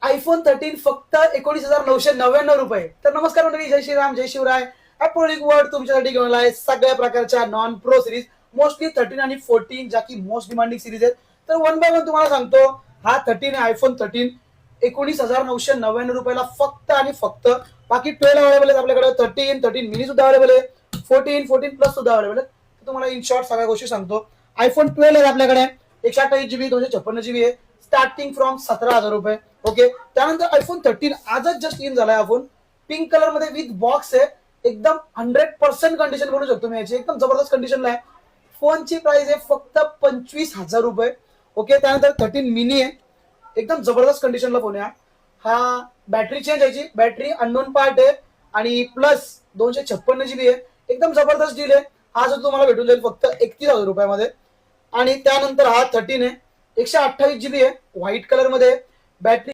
IPhone 13 फक्त 19,999 रुपये. तर नमस्कार मंडळी, जय श्रीराम, जय शिवराय. ॲपल वर्ड तुमच्यासाठी घेऊन आलाय सगळ्या प्रकारच्या नॉन प्रो सिरीज, मोस्टली 13 आणि 14 ज्या की मोस्ट डिमांडिंग सिरीज आहेत. तर वन बाय वन तुम्हाला सांगतो. हा 13 आहे, आयफोन 13 19,999 रुपयाला फक्त आणि फक्त. बाकी 12 अवेलेबल आहेत आपल्याकडे, 13 मिनी सुद्धा अवेलेबल आहे, 14 प्लस सुद्धा अवेलेबल आहे. तर तुम्हाला इन शॉर्ट सगळ्या गोष्टी सांगतो. आयफोन 12 आहे आपल्याकडे, 128 GB 256 GB आहे, स्टार्टिंग फ्रॉम 17,000 रुपये. ओके. त्यानंतर आयफोन 13 आजच जस्ट इन झालाय हा फोन. पिंक कलर मध्ये विथ बॉक्स आहे, एकदम 100% कंडिशन बोलू शकतो मी याची, एकदम जबरदस्त कंडिशनला आहे. फोनची प्राइस आहे फक्त 25,000 रुपये. ओके. त्यानंतर 13 मिनी आहे, एकदम जबरदस्त कंडिशनला फोन आहे हा. बॅटरी चेंज यायची, बॅटरी अननोन पार्ट आहे आणि प्लस 256 GB आहे, एकदम जबरदस्त डील आहे. हा जो तुम्हाला भेटून जाईल फक्त 31,000 रुपयामध्ये. आणि त्यानंतर हा 13 आहे, 128 GB आहे, व्हाईट कलर मध्ये, बॅटरी